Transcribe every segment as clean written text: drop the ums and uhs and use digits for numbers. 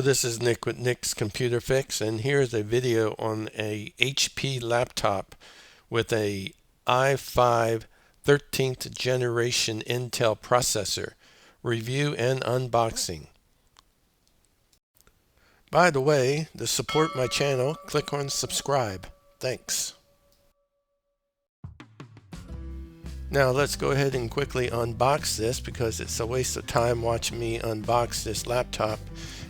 Hello, this is Nick with Nick's Computer Fix, and here's a video on a HP laptop with a i5 13th generation Intel processor. Review and unboxing. By the way, to support my channel, click on subscribe. Thanks. Now let's go ahead and quickly unbox this because it's a waste of time watching me unbox this laptop,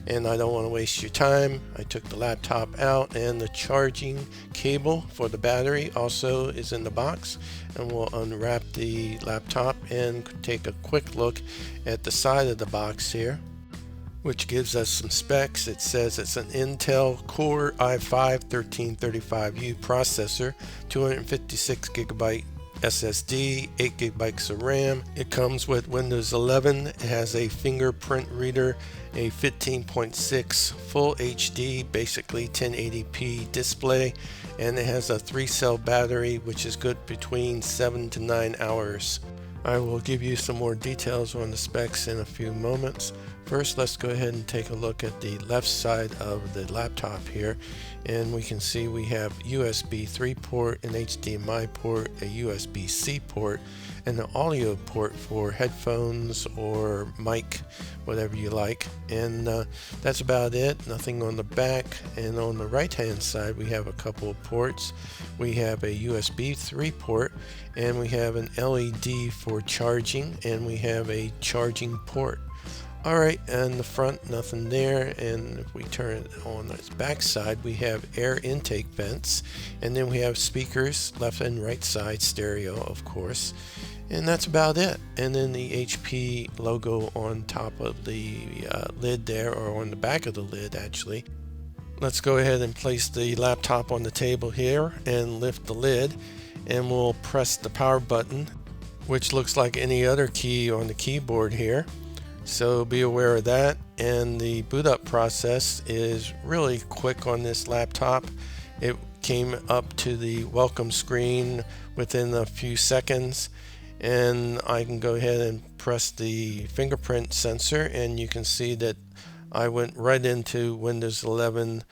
and I don't want to waste your time. I took the laptop out, and the charging cable for the battery also is in the box, and we'll unwrap the laptop and take a quick look at the side of the box here, which gives us some specs. It says it's an Intel Core i5 1335U processor, 256 gigabyte SSD, 8 gigabytes of RAM. It comes with Windows 11. It has a fingerprint reader, a 15.6 Full HD, basically 1080p display, and it has a 3-cell battery, which is good between 7 to 9 hours. I will give you some more details on the specs in a few moments. First, let's go ahead and take a look at the left side of the laptop here, and we can see we have USB 3 port, an HDMI port, a USB-C port, and an audio port for headphones or mic, whatever you like. And that's about it. Nothing on the back. And on the right hand side we have a couple of ports. We have a USB 3 port, and we have an LED for charging, and we have a charging port. Alright, and the front, nothing there. And if we turn it on its back side, we have air intake vents, and then we have speakers, left and right side stereo, of course, and that's about it. And then the HP logo on top of the lid there, or on the back of the lid actually. Let's go ahead and place the laptop on the table here and lift the lid, and we'll press the power button, which looks like any other key on the keyboard here. So be aware of that. And the boot up process is really quick on this laptop. It came up to the welcome screen within a few seconds, and I can go ahead and press the fingerprint sensor, and you can see that I went right into Windows 11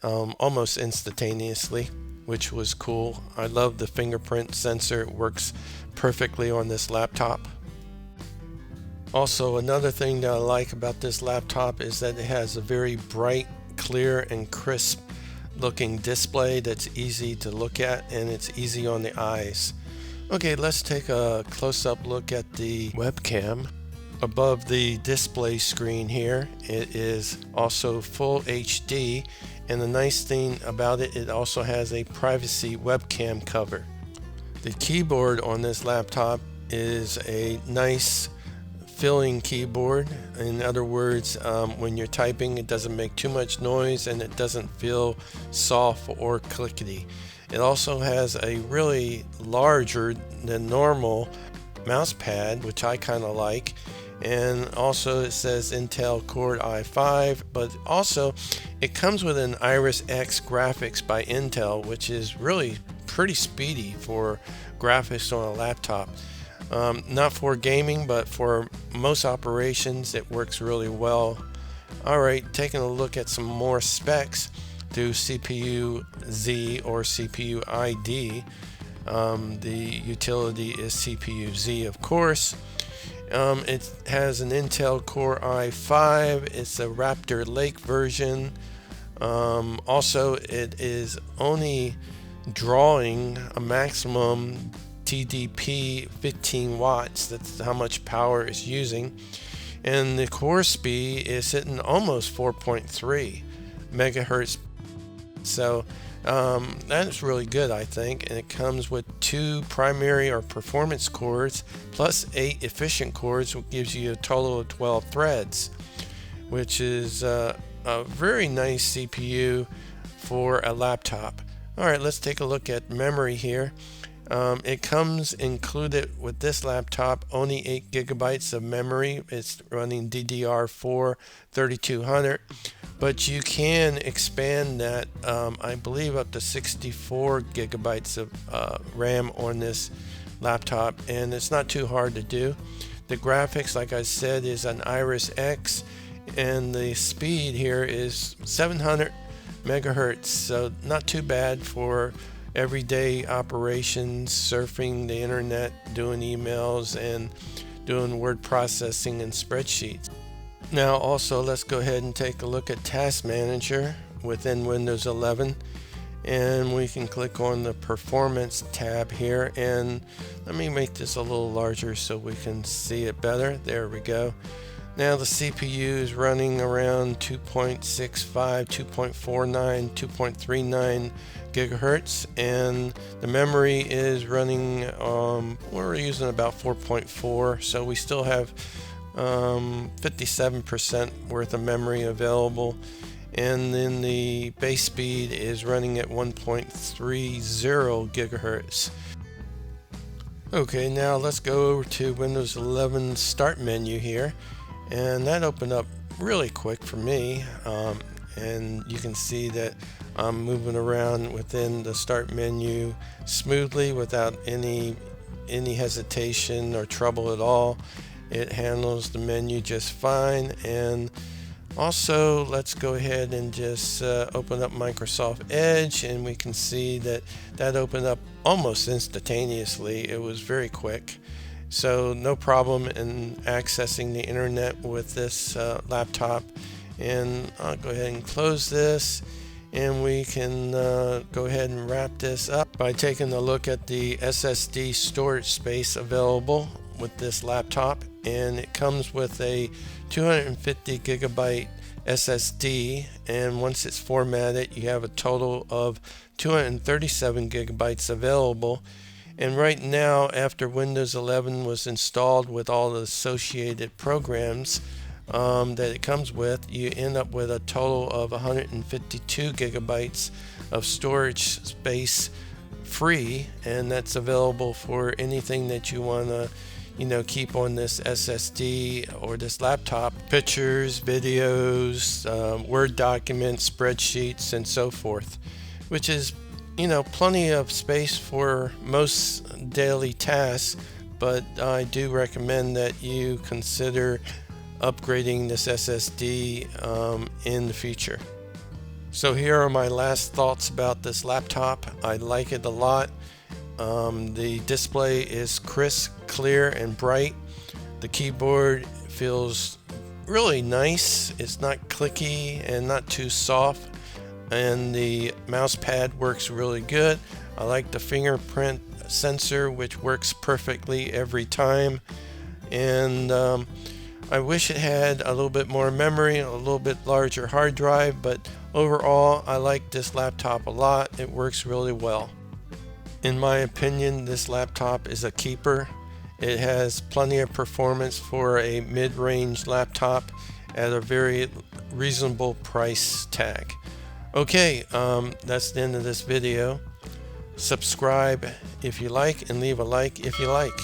almost instantaneously, which was cool. I love the fingerprint sensor. It works perfectly on this laptop. Also, another thing that I like about this laptop is that it has a very bright, clear, and crisp looking display that's easy to look at, and it's easy on the eyes. Okay, let's take a close-up look at the webcam. Above the display screen here, it is also Full HD, and the nice thing about it, it also has a privacy webcam cover. The keyboard on this laptop is a nice filling keyboard. In other words, when you're typing, it doesn't make too much noise, and it doesn't feel soft or clickety. It also has a really larger than normal mouse pad, which I kind of like. And also it says Intel Core i5, but also it comes with an Iris X graphics by Intel, which is really pretty speedy for graphics on a laptop. Not for gaming, but for most operations it works really well. Alright, taking a look at some more specs through CPU Z or CPU ID. The utility is CPU Z, of course. It has an Intel Core i5. It's a Raptor Lake version. Also, it is only drawing a maximum TDP 15 watts. That's how much power it's using. And the core speed is sitting almost 4.3 megahertz. So that's really good, I think. And it comes with 2 primary or performance cores plus 8 efficient cores, which gives you a total of 12 threads, which is a very nice CPU for a laptop. Alright, let's take a look at memory here. It comes included with this laptop only 8 gigabytes of memory. It's running DDR4 3200, but you can expand that, I believe, up to 64 gigabytes of RAM on this laptop, and it's not too hard to do. The graphics, like I said, is an Iris X, and the speed here is 700 megahertz, so not too bad for everyday operations, surfing the internet, doing emails, and doing word processing and spreadsheets. Now also let's go ahead and take a look at Task Manager within Windows 11, and we can click on the Performance tab here, and let me make this a little larger so we can see it better. There we go. Now the CPU is running around 2.65, 2.49, 2.39 gigahertz, and the memory is running, we're using about 4.4, so we still have 57% worth of memory available, and then the base speed is running at 1.30 gigahertz. Okay, now let's go over to Windows 11 Start menu here, and that opened up really quick for me, and you can see that I'm moving around within the Start menu smoothly without any hesitation or trouble at all. It handles the menu just fine. And also let's go ahead and just open up Microsoft Edge, and we can see that opened up almost instantaneously. It was very quick, so no problem in accessing the internet with this laptop. And I'll go ahead and close this, and we can go ahead and wrap this up by taking a look at the SSD storage space available with this laptop. And it comes with a 250 gigabyte SSD, and once it's formatted you have a total of 237 gigabytes available. And right now, after Windows 11 was installed with all the associated programs that it comes with, you end up with a total of 152 gigabytes of storage space free, and that's available for anything that you want to keep on this SSD or this laptop: pictures, videos, Word documents, spreadsheets, and so forth, which is plenty of space for most daily tasks. But I do recommend that you consider upgrading this SSD in the future. So here are my last thoughts about this laptop. I like it a lot. The display is crisp, clear, and bright. The keyboard feels really nice. It's not clicky and not too soft, and the mouse pad works really good. I like the fingerprint sensor, which works perfectly every time. And I wish it had a little bit more memory, a little bit larger hard drive, but overall I like this laptop a lot. It works really well. In my opinion, this laptop is a keeper. It has plenty of performance for a mid-range laptop at a very reasonable price tag. Okay, that's the end of this video. Subscribe if you like, and leave a like if you like.